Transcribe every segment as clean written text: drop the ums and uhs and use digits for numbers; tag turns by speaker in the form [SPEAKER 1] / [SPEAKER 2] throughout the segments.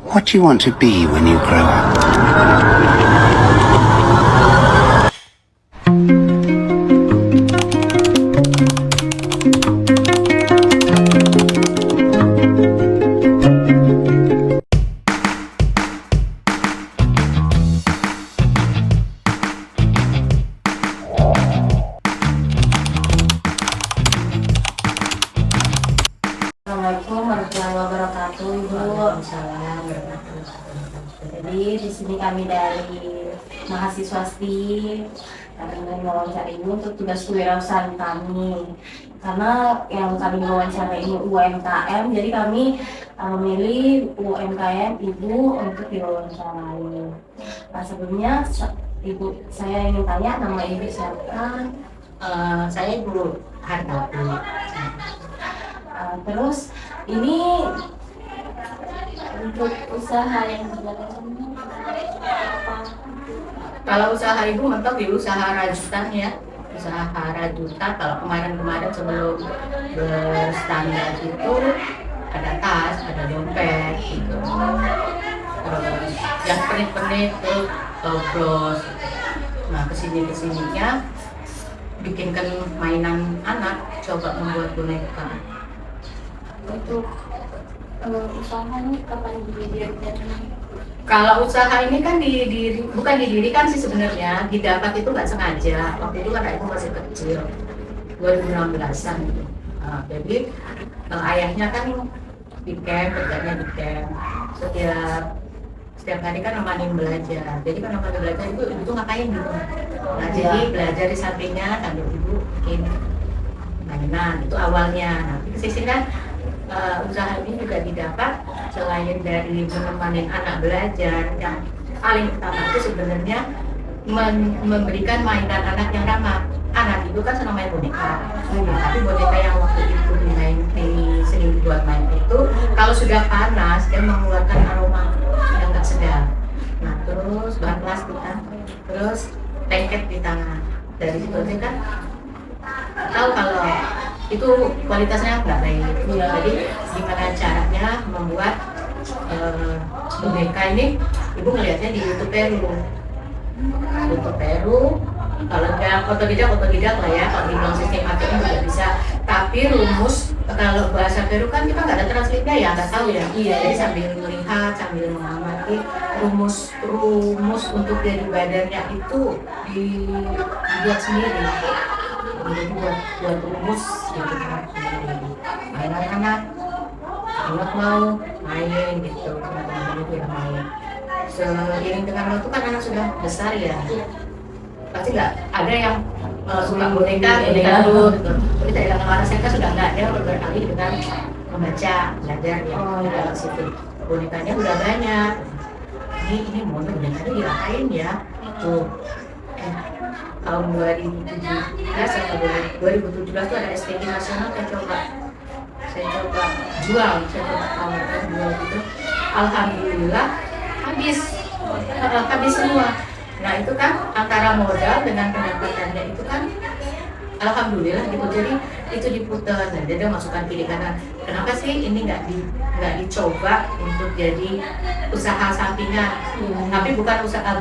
[SPEAKER 1] What do you want to be when you grow up?
[SPEAKER 2] Assalamualaikum warahmatullahi wabarakatuh, Ibu. Jadi di sini kami dari mahasiswa STI kami ingin wawancara Ibu untuk tugas kewirausahaan kami. Karena yang kami wawancara ini UMKM, jadi kami memilih UMKM Ibu untuk diwawancarai. Nah, sebelumnya Ibu, saya ingin tanya nama Ibu siapa?
[SPEAKER 3] Saya Ibu Hartati.
[SPEAKER 2] Terus ini untuk usaha yang dijalankan apa?
[SPEAKER 3] Kalau usaha Ibu mentok di usaha rajutan ya, usaha rajutan. Kalau kemarin-kemarin sebelum berstandar itu ada tas, ada dompet gitu. Terus yang penit-penit tuh bros. Nah kesininya bikinkan mainan anak, coba membuat boneka.
[SPEAKER 2] Untuk usaha ini kapan didirikan?
[SPEAKER 3] Kalau usaha ini kan bukan didirikan sih sebenarnya, didapat itu nggak sengaja. Waktu itu kan aku masih kecil, 2016an gitu. Nah, jadi ayahnya kan di camp, kerjanya di camp. Setiap hari kan nemenin belajar. Jadi kan nemenin belajar itu ngapain gitu. Nah jadi belajar di sampingnya sambil ibu bikin mainan itu awalnya. Nah kesini kan usaha ini juga didapat selain dari menemani anak belajar, yang paling utama itu sebenarnya memberikan mainan anak yang ramah. Anak itu kan senang main boneka, tapi boneka yang waktu itu sering buat main itu kalau sudah panas dia mengeluarkan aroma yang nggak sedap. Nah terus bahan plastik kan, terus lengket di tangan. Dari situ aja kan tahu kalau itu kualitasnya nggak baik. Jadi gimana caranya membuat boneka ini? Ibu ngelihatnya di YouTube Peru. Kalau nggak otodidak lah ya. Kalau di dalam sistem ATM juga bisa. Tapi rumus kalau bahasa Peru kan kita nggak ada translate-nya ya, nggak tahu ya.
[SPEAKER 2] Iya.
[SPEAKER 3] Jadi sambil melihat, sambil mengamati rumus untuk dari badannya itu dibuat sendiri. Jadi buat rumus gitu kan, mainan anak mau main gitu, teman-teman itu yang main. Seiring dengan waktu kan anak sudah besar ya, pasti nggak ada yang suka boneka dulu gitu. Jadi dari anak-anak saya kan sudah nggak ada, beralih dengan membaca, belajar ya dalam situ. Bonekanya udah banyak. Ini mau bonekanya diapain ya? Tuh. Tahun 2017 atau 2017 itu ada STG nasional, saya coba jual gitu. Alhamdulillah habis semua. Nah itu kan antara modal dengan pendapatannya itu kan alhamdulillah gitu. Jadi itu diputar dan dia masukkan kiri kanan. Kenapa sih ini nggak dicoba untuk jadi usaha sampingan? Tapi bukan usaha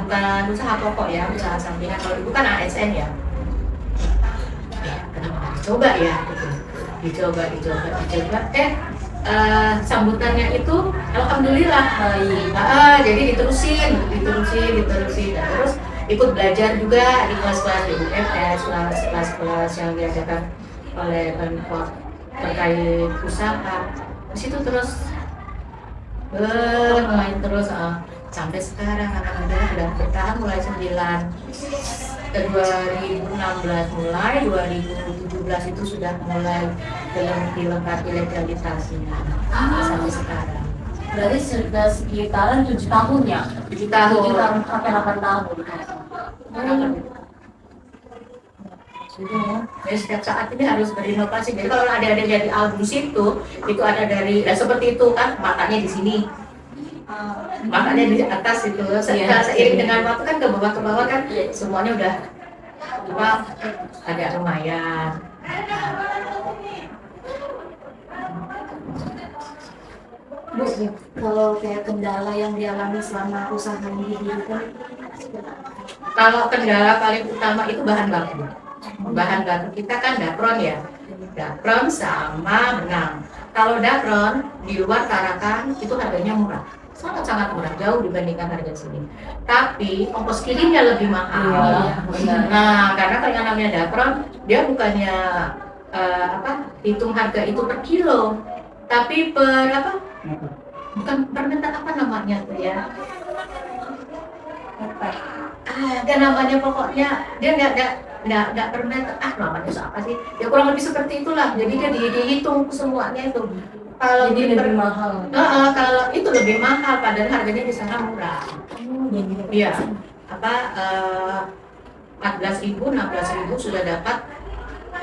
[SPEAKER 3] pokok ya, usaha sampingan. Kalau itu kan ASN ya. Kenapa nggak dicoba ya? Gitu. Dicoba. Sambutannya itu alhamdulillah baik. Jadi diterusin. Nah, terus ikut belajar juga di kelas-kelas BUMS, kelas-kelas yang diadakan oleh Pemkot terkait usaha. Di situ terus bermain terus sampai sekarang alhamdulillah sudah bertahan mulai 2016 mulai 2017 itu sudah mulai dilengkapi legalitasnya sampai sekarang.
[SPEAKER 2] Berarti sudah sekitaran 7 tahun ya?
[SPEAKER 3] 7 tahun.
[SPEAKER 2] 7 tahun sampai 8 tahun.
[SPEAKER 3] Ya, setiap saat ini harus berinovasi. Jadi kalau ada jadi album situ, itu ada dari seperti itu kan, matanya di sini, matanya di atas itu. Seiring dengan waktu kan ke bawah kan, semuanya udah agak lumayan.
[SPEAKER 2] Bu, kalau kayak kendala yang dialami selama usaha ini didirikan,
[SPEAKER 3] Kalau kendala paling utama itu bahan baku. Bahan baku kita kan dapron ya, dapron sama benang. Kalau dapron di luar Tarakan itu harganya murah, sangat-sangat murah, jauh dibandingkan harga sini. Tapi ongkos kirimnya lebih mahal.
[SPEAKER 2] Iya, benar.
[SPEAKER 3] Nah, karena kalau yang namanya dapron, dia bukannya hitung harga itu per kilo, tapi per apa? Bukan per meter, apa namanya tuh ya? Ada namanya, pokoknya dia nggak per meter, namanya apa sih? Ya kurang lebih seperti itulah. Jadi dia dihitung semuanya itu. Kalau
[SPEAKER 2] Jadi
[SPEAKER 3] per-
[SPEAKER 2] lebih mahal.
[SPEAKER 3] kalau itu lebih mahal, padahal harganya di sana murah. Iya, 14.000, 16.000 sudah dapat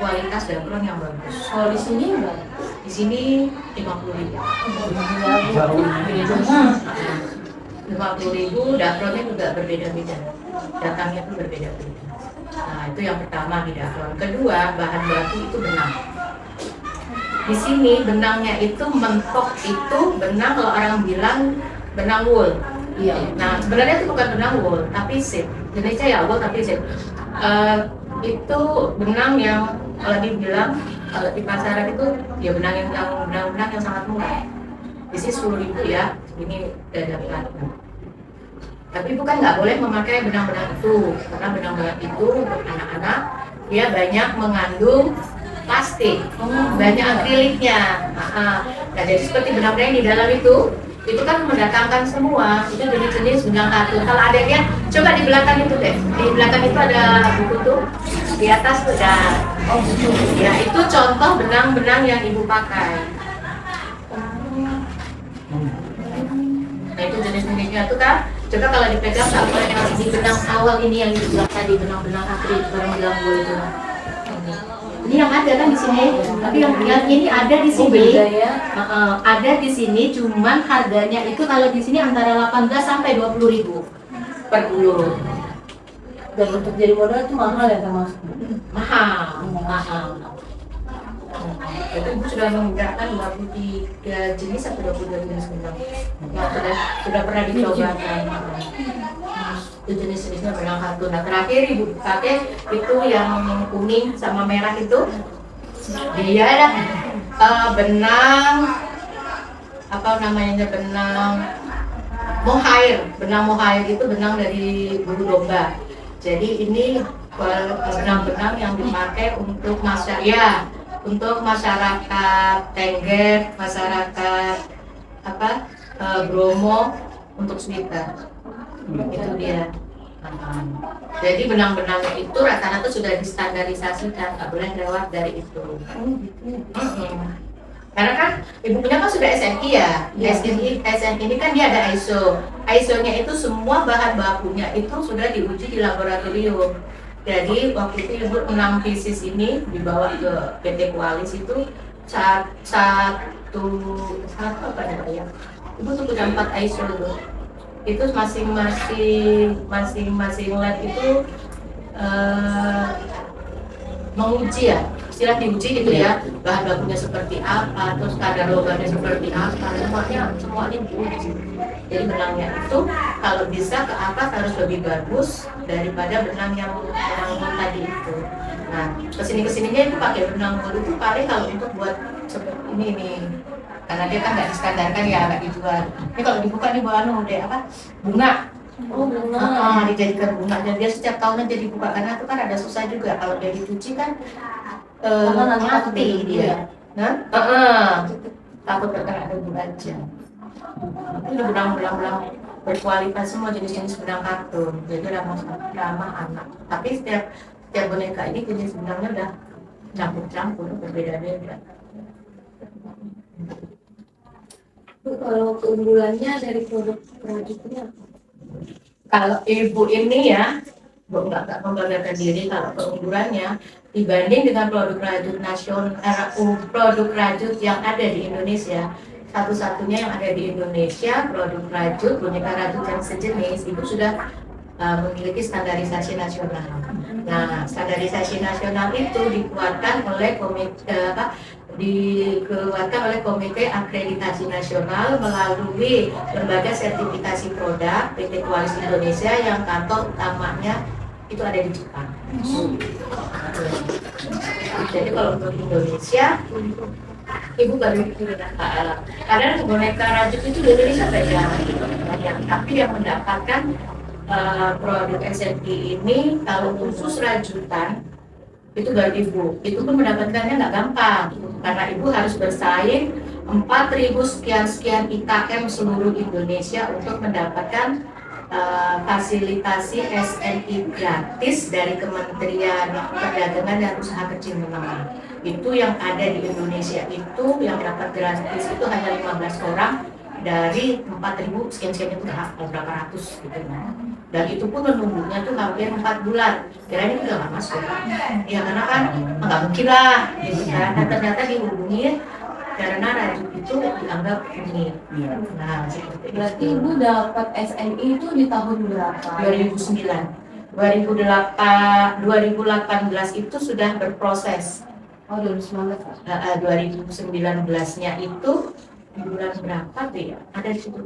[SPEAKER 3] kualitas dapron yang bagus.
[SPEAKER 2] Kalau di sini enggak.
[SPEAKER 3] Di sini 50.000.
[SPEAKER 1] Jauh.
[SPEAKER 3] 50.000, dapronnya juga berbeda-beda. Datangnya tuh berbeda-beda. Nah, itu yang pertama di dapron. Kedua, bahan baku itu benang. Di sini benangnya itu mentok, itu benang, kalau orang bilang benang wool.
[SPEAKER 2] Iya.
[SPEAKER 3] Nah, sebenarnya itu bukan benang wool, tapi zip. Indonesia ya wool tapi zip. Itu benang yang kalau dibilang, kalau di pasaran itu ya benang yang sangat murah. Di sini 10.000 ya, ini udah dapat. Tapi bukan nggak boleh memakai benang-benang itu, karena benang-benang itu untuk anak-anak dia banyak mengandung plastik, banyak akriliknya. Nah, jadi seperti benang-benang yang di dalam itu kan mendatangkan semua itu jenis-jenis benang katun. Kalau adanya coba di belakang itu deh, di belakang itu ada buku tuh, di atas tuh ada. Ya itu contoh benang-benang yang ibu pakai. Nah itu jenis-jenisnya tuh kan. Coba kalau dipegang sama yang di benang awal ini yang dibilang tadi, benang-benang akrilik, benang wool itu. Ini yang ada kan di sini, tapi yang ini ada di sini.
[SPEAKER 2] Beda ya.
[SPEAKER 3] Ada di sini, cuman harganya itu kalau di sini antara 18 sampai 20.000 per bulu.
[SPEAKER 2] Dan untuk jadi modal itu mahal ya termasuk.
[SPEAKER 3] Mahal. Itu ibu sudah menggunakan 23 jenis atau 22 jenis benang yang sudah pernah dicobakan. Itu jenis-jenisnya benang katun. Nah terakhir ibu pakai itu yang kuning sama merah itu, dia ada benang apa namanya, benang mohair. Benang mohair itu benang dari bulu domba. Jadi ini benang-benang yang dipakai untuk untuk masyarakat Tengger, masyarakat Bromo, untuk sweater. Itu dia. Jadi benang-benangnya itu rata-rata sudah distandarisasikan, nggak boleh lewat dari itu. Karena kan ibu punya kan sudah SNI ya, SNI ini kan dia ada ISO. ISO-nya itu semua bahan bakunya itu sudah diuji di laboratorium. Jadi waktu itu ibu 6 pieces ini dibawa ke PT Kualis itu satu apa ya? Ibu tuh punya 4 ISO tuh. Itu masing-masing lab itu menguji ya, istilah diuji gitu ya, bahan bakunya seperti apa, terus kadar logamnya seperti apa, semuanya diuji. Jadi benangnya itu kalau bisa ke atas harus lebih bagus daripada benang yang tadi itu. Nah kesininya itu pakai benang wool itu paling kalau untuk buat seperti ini nih, karena dia kan nggak distandarkan ya, nggak dijual. Ini kalau dibuka nih bunga.
[SPEAKER 2] Oh bunga.
[SPEAKER 3] Dijadikan bunga, dan dia setiap tahunnya jadi buka, karena itu kan ada susah juga kalau dia dicuci kan mati dia. Takut terkena debu aja. Itu benang-benang berkualitas, semua jenis-jenis benang katun, jadi ramah anak. Tapi setiap boneka ini jenis benangnya udah campur-campur, berbeda-beda.
[SPEAKER 2] Kalau keunggulannya dari produk ini apa?
[SPEAKER 3] Kalau ibu ini ya, nggak membanggakan diri kalau keunggulannya dibanding dengan produk rajut nasional, produk rajut yang ada di Indonesia. Satu-satunya yang ada di Indonesia produk rajut, boneka rajut yang sejenis itu sudah memiliki standarisasi nasional. Nah, standarisasi nasional itu dikeluarkan oleh dikeluarkan oleh Komite Akreditasi Nasional melalui Lembaga Sertifikasi Produk PT Qualis Indonesia yang kantor utamanya itu ada di Jepang. Jadi kalau untuk Indonesia, Ibu baru karena boneka rajut itu di Indonesia banyak, tapi yang mendapatkan produk SNI ini kalau khusus rajutan itu baru Ibu. Itu pun mendapatkannya nggak gampang karena Ibu harus bersaing 4.000 sekian IKM seluruh Indonesia untuk mendapatkan fasilitasi SNI gratis dari Kementerian Perdagangan dan Usaha Kecil Menengah. Itu yang ada di Indonesia itu yang dapat gratis itu hanya 15 orang dari 4.000 sekian itu berapa ratus gitu kan. Dan itu pun menunggunya tuh hampir 4 bulan. Kira-kira ini nggak masuk. Ya karena kan nggak mungkin lah gitu kan. Dan ternyata dihubungi karena rajut itu dianggap unik. Nah, seperti
[SPEAKER 2] Berarti
[SPEAKER 3] itu.
[SPEAKER 2] Ibu dapat SNI itu di tahun berapa?
[SPEAKER 3] 2009. 2018 itu sudah berproses.
[SPEAKER 2] Oh, 2019.
[SPEAKER 3] 2019-nya itu di bulan berapa tuh ya? Ada di situ.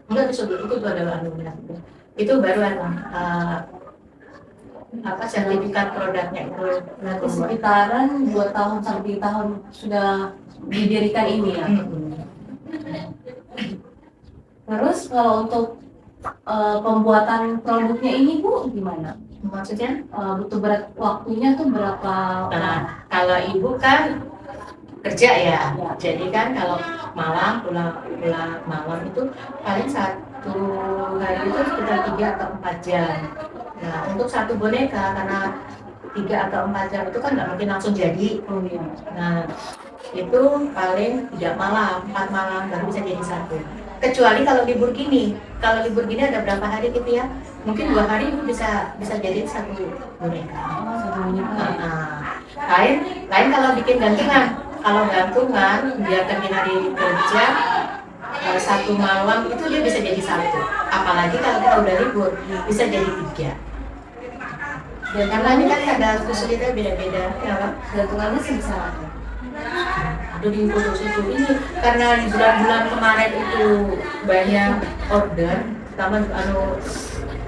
[SPEAKER 3] Enggak, itu adalah alumni. Itu baru sertifikat produknya itu.
[SPEAKER 2] Berarti sekitaran 2 tahun sampai 3 tahun sudah didirikan ini ya. Terus kalau untuk pembuatan produknya ini Bu gimana?
[SPEAKER 3] Maksudnya?
[SPEAKER 2] Butuh waktunya tuh berapa?
[SPEAKER 3] Nah, kalau Ibu kan kerja ya,
[SPEAKER 2] Ya.
[SPEAKER 3] jadi kan kalau pulang malam itu paling satu hari itu sekitar 3 atau 4 jam. Nah, untuk satu boneka karena 3 atau 4 jam itu kan nggak mungkin langsung jadi.
[SPEAKER 2] Oh iya.
[SPEAKER 3] Nah, itu paling 3 malam, 4 malam baru bisa jadi satu. Kecuali kalau libur gini ada berapa hari gitu ya? Mungkin 2 hari itu bisa jadi satu boneka.
[SPEAKER 2] Oh, sebenarnya.
[SPEAKER 3] Lain kalau bikin gantungan. Kalau gantungan biarkan di hari kerja satu malam itu dia bisa jadi satu. Apalagi kalau kita udah libur bisa jadi 3. Dan karena ini kan ada kesulitan beda-beda. Ya,
[SPEAKER 2] Gantungannya sebesar apa?
[SPEAKER 3] Aduh di foto itu ini karena di bulan-bulan kemarin itu banyak order, pertama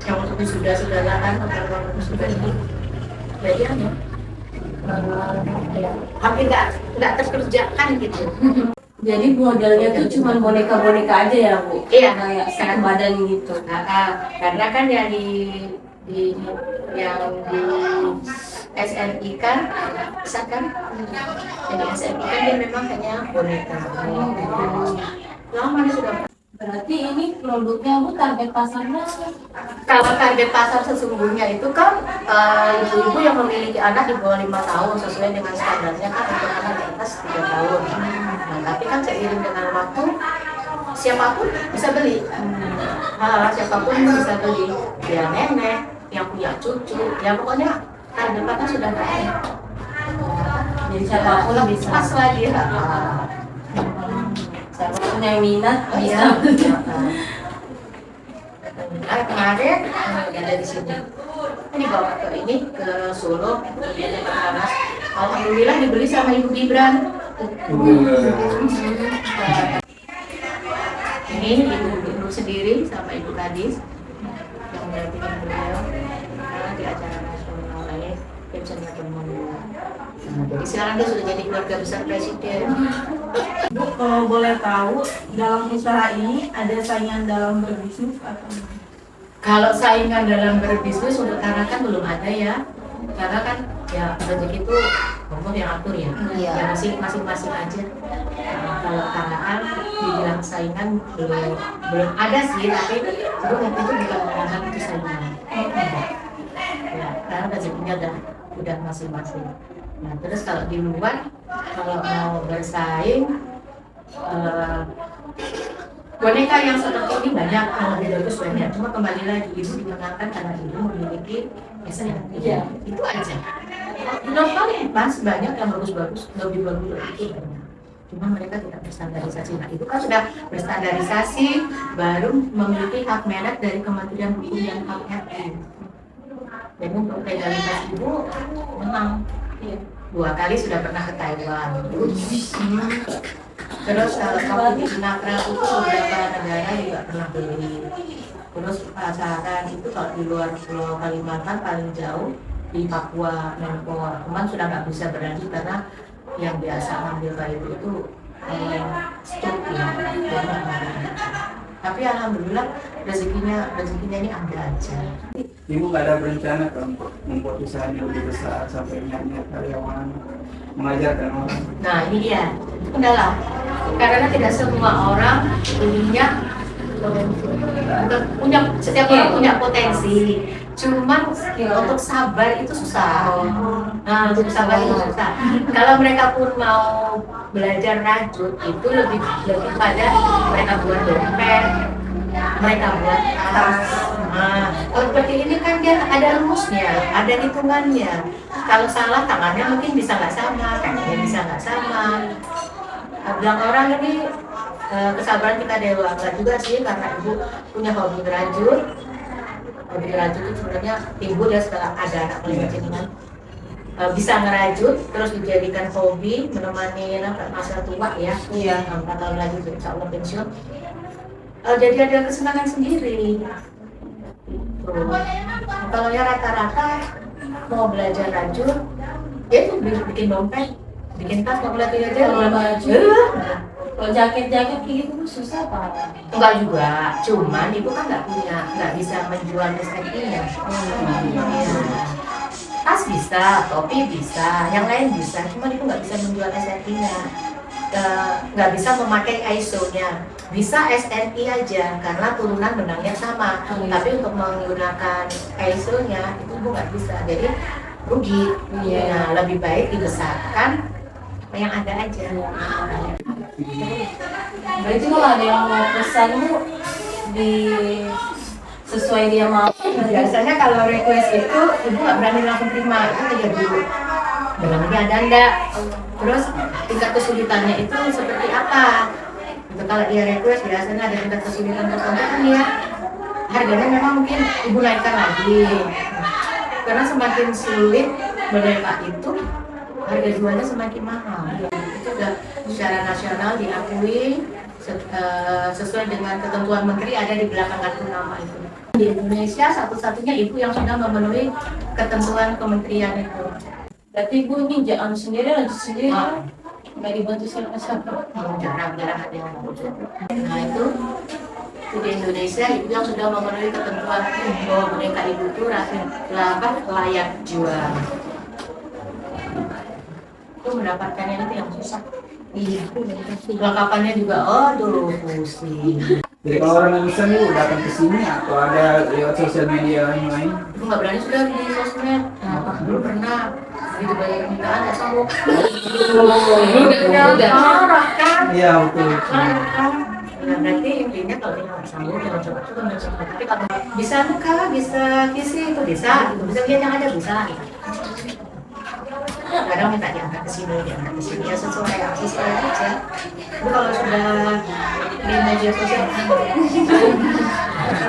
[SPEAKER 3] yang untuk sudah kan untuk sudah ini, jadi hampir nggak terkerjakan gitu.
[SPEAKER 2] Jadi modelnya tuh cuma boneka-boneka aja ya Bu?
[SPEAKER 3] Iya.
[SPEAKER 2] Kayak satu badan gitu.
[SPEAKER 3] Karena kan yang di SNI kan, misalkan jadi SNI kan dia memang hanya boneka. Lama sudah.
[SPEAKER 2] Berarti ini produknya Bu target pasarnya?
[SPEAKER 3] Kalau target pasar sesungguhnya itu kan ibu-ibu yang memiliki anak di bawah 5 tahun sesuai dengan standarnya kan untuk anak di atas 3 tahun. Nah, tapi kan seiring dengan waktu siapapun bisa beli. Siapapun bisa beli. Ya nenek, yang punya cucu, ya pokoknya target pasar sudah ada.
[SPEAKER 2] Jadi siapapun bisa.
[SPEAKER 3] Pas lagi.
[SPEAKER 2] Siapapun yang minat
[SPEAKER 3] Iya.
[SPEAKER 2] bisa.
[SPEAKER 3] Kemarin ada di sini. Ini bawa ke Solo, kemudian ke Anas. Alhamdulillah dibeli sama Ibu Gibran. Ini ibu sendiri sama Ibu Kadis yang mendampingi beliau di acara nasional lain yang bisa bertemu. Jadi sekarang dia sudah jadi keluarga besar presiden.
[SPEAKER 4] Bu, kalau boleh tahu dalam usaha ini ada saingan dalam berbisnis atau?
[SPEAKER 3] Kalau saingan dalam berbisnis untuk Karakan belum ada ya, karena kan ya rezeki itu Allah yang atur ya,
[SPEAKER 2] Iya.
[SPEAKER 3] ya masing-masing aja. Nah, kalau Karakan dibilang saingan belum ada sih, tapi itu bukan menganggap itu saingan. Ya, karena rezekinya udah masing-masing. Nah, terus kalau di luar kalau mau bersaing boneka yang seperti ini banyak, yang lebih bagus banyak. Cuma kembali lagi ibu dimenangkan karena ibu memiliki SNI.
[SPEAKER 2] Iya.
[SPEAKER 3] Itu aja. Belum paling pas banyak yang bagus-bagus, lebih bagus itu banyak. Cuma mereka tidak berstandarisasi. Nah itu kan sudah berstandarisasi, baru memiliki hak merek dari Kementerian Hukum dan Hak RI. Jadi untuk legalitas ibu menang. Iya. 2 kali sudah pernah ke Taiwan. Terus kalau di Nakra itu beberapa negara juga pernah beli. Terus pasaran itu kalau di luar Pulau Kalimantan paling jauh di Papua Menpora. Cuman sudah nggak bisa berlanjut karena yang biasa ngambil kayu itu stok ya. Tapi alhamdulillah rezekinya ini ada aja.
[SPEAKER 5] Ibu nggak ada berencana kan untuk membuat usahanya lebih besar sampai niat karyawan mengajarkan orang?
[SPEAKER 3] Nah ini dia, itu kendala. Karena tidak semua orang setiap orang punya potensi. Cuman untuk sabar itu susah. Nah, untuk sabar itu susah. Kalau mereka pun mau belajar rajut itu lebih pada mereka buat dompet, mereka buat tas. Nah, kalau seperti ini kan dia ada rumusnya, ada hitungannya. Kalau salah tangannya mungkin bisa nggak sama, kakinya bisa nggak sama. Bilang orang ini kesabaran kita dewasa juga sih karena ibu punya hobi ngerajut. Hobi ngerajut itu sebenarnya timbul ya setelah ada anak kecil kan. Bisa ngerajut terus dijadikan hobi menemani masa tua ya. Iya. 4 tahun lagi insya Allah pensiun. Jadi ada kesenangan sendiri. Kalau ya rata-rata mau belajar rajut, ya itu bikin dompet, bikin tas, mau belajar aja.
[SPEAKER 2] Kalau baju, kalau jaket-jaket kayak gitu susah Pak.
[SPEAKER 3] Enggak juga, cuman ibu kan nggak bisa menjual SNI-nya. Tas bisa, topi bisa, yang lain bisa, cuman ibu nggak bisa menjual SNI-nya. Nggak bisa memakai ISO-nya, bisa SNI aja karena turunan benangnya sama. Tapi untuk menggunakan ISO-nya itu ibu nggak bisa, jadi rugi. Nah, lebih baik dibesarkan yang ada aja.
[SPEAKER 2] Berarti kalau ada yang mau pesan Bu di sesuai dia mau.
[SPEAKER 3] Biasanya kalau request itu ibu nggak berani langsung terima, itu aja dulu. Dalam lagi ada enggak? Terus tingkat kesulitannya itu seperti apa? Untuk kalau dia request biasanya ada tingkat kesulitan tertentu kan ya. Harganya memang mungkin ibu naikkan lagi. Karena semakin sulit mereka itu harga jualnya semakin mahal. Itu sudah secara nasional diakui sesuai dengan ketentuan menteri ada di belakang kartu nama itu. Di Indonesia satu-satunya ibu yang sudah memenuhi ketentuan kementerian itu.
[SPEAKER 2] Berarti Ibu ini jangan sendiri, lanjut sendiri nggak dibantu siapa-siapa.
[SPEAKER 3] Jarang-jarang ada yang mau. Nah itu di Indonesia ibu yang sudah memenuhi ketentuan bahwa mereka ibu itu layak jual. Itu mendapatkannya itu yang susah. Iya, lengkapannya juga, aduh pusing.
[SPEAKER 5] Jadi kalau orang yang bisa nih datang ke sini atau ada lewat sosial media yang lain?
[SPEAKER 3] Ibu nggak berani sudah di sosmed. Dulu pernah begitu banyak permintaan nggak sanggup. Udah parah kan?
[SPEAKER 5] Iya betul.
[SPEAKER 3] Parah kan? Nah, berarti intinya kalau kita nggak sanggup jangan coba-coba nggak coba. Tapi kalau bisa luka, bisa kisi itu bisa lihat yang ada bisa. Kadang minta diangkat ke sini ya sesuai aja. Tapi kalau sudah di media sosial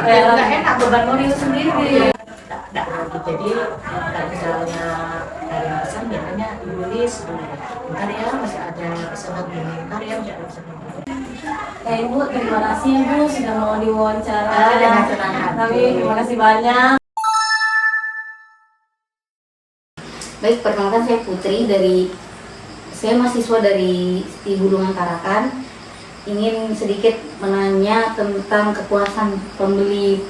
[SPEAKER 3] nggak enak, beban moral sendiri. Nggak jadi kalau misalnya ada yang pesan biasanya ditulis bentar ya masih ada pesanan ini, bentar ya masih ada pesanan ini.
[SPEAKER 2] Ibu, terima kasih Ibu sudah mau diwawancara.
[SPEAKER 3] Dengan senang hati.
[SPEAKER 2] Kami terima kasih banyak.
[SPEAKER 6] Baik, perkenalkan saya Putri saya mahasiswa dari Bulungan Tarakan. Ingin sedikit menanya tentang kepuasan pembeli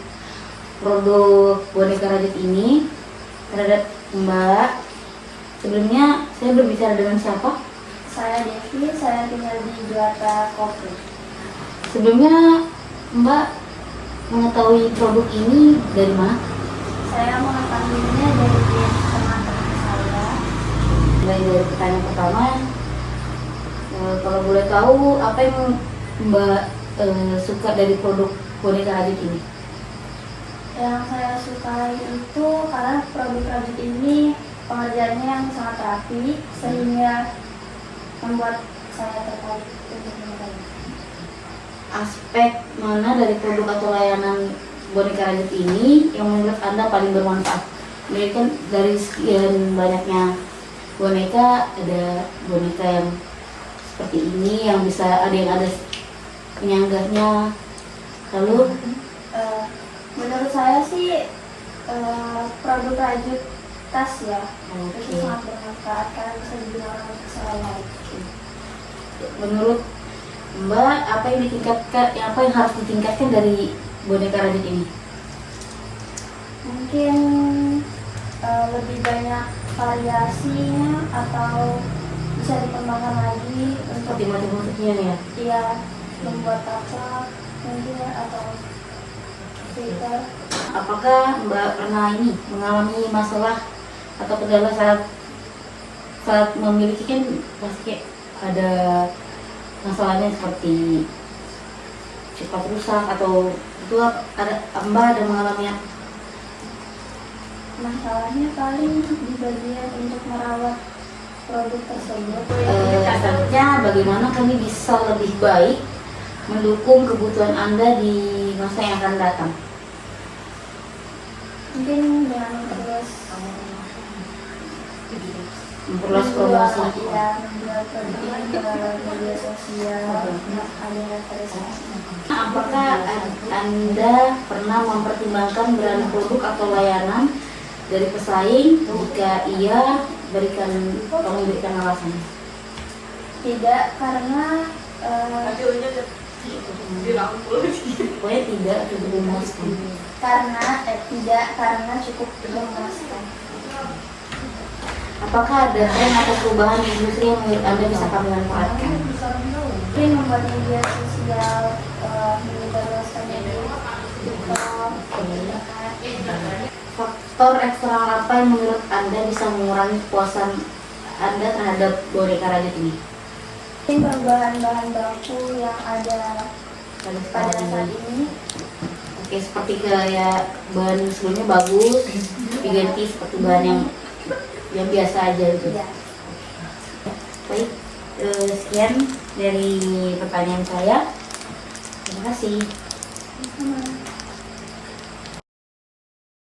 [SPEAKER 6] produk boneka rajut ini terhadap Mbak. Sebelumnya saya berbicara dengan siapa?
[SPEAKER 7] Saya Devi, saya tinggal di Juwata Kopi.
[SPEAKER 6] Sebelumnya Mbak mengetahui produk ini dari mana?
[SPEAKER 7] Saya mengetahuinya dari teman-teman saya.
[SPEAKER 6] Dari pertanyaan pertama, kalau boleh tahu apa yang Mbak suka dari produk boneka rajut ini?
[SPEAKER 7] Yang saya sukai itu karena produk rajut ini pengerjaannya yang sangat rapi sehingga membuat saya tertarik untuk membeli.
[SPEAKER 6] Aspek mana dari produk atau layanan boneka rajut ini yang menurut Anda paling bermanfaat? Jadi kan dari sekian banyaknya boneka, ada boneka yang seperti ini yang bisa ada yang ada penyanggahnya. Lalu
[SPEAKER 7] Menurut saya sih produk rajut tas ya itu
[SPEAKER 6] oke.
[SPEAKER 7] sangat bermanfaat karena bisa digunakan untuk sehari-hari.
[SPEAKER 6] Menurut Mbak, apa yang harus ditingkatkan dari boneka rajut ini?
[SPEAKER 7] Mungkin lebih banyak variasinya atau bisa dikembangkan lagi untuk
[SPEAKER 6] Seperti motif-motifnya nih ya.
[SPEAKER 7] dia membuat apa mungkin ya, atau stiker.
[SPEAKER 6] Apakah Mbak pernah ini mengalami masalah atau kendala saat memiliki, kan pasti kayak ada masalahnya seperti cepat rusak atau itu ada Mbak ada mengalami apa?
[SPEAKER 7] Masalahnya paling di bagian untuk merawat produk tersebut.
[SPEAKER 6] Selanjutnya bagaimana kami bisa lebih baik mendukung kebutuhan Anda di masa yang akan datang?
[SPEAKER 7] Mungkin dengan
[SPEAKER 6] Memperluas promosi.
[SPEAKER 7] ya menjual produk ke media sosial, ada referensi.
[SPEAKER 6] Apakah Anda pernah mempertimbangkan beralih produk atau layanan dari pesaing? Jika iya, tolong berikan alasan.
[SPEAKER 7] Tidak, karena
[SPEAKER 6] Pokoknya tidak cukup memuaskan.
[SPEAKER 7] tidak karena cukup memuaskan.
[SPEAKER 6] Apakah ada tren atau perubahan di industri yang menurut Anda bisa kami manfaatkan?
[SPEAKER 7] Mungkin membuat media sosial menyebarluaskan TikTok,
[SPEAKER 6] Faktor eksternal apa yang menurut Anda bisa mengurangi kepuasan Anda terhadap boneka rajut ini?
[SPEAKER 7] mungkin perubahan bahan baku yang ada pada saat ini.
[SPEAKER 6] Oke, seperti kayak bahan sebelumnya bagus, diganti seperti bahan yang biasa aja gitu.
[SPEAKER 7] Ya.
[SPEAKER 6] Baik, sekian dari pertanyaan saya. Terima kasih.
[SPEAKER 7] Sama.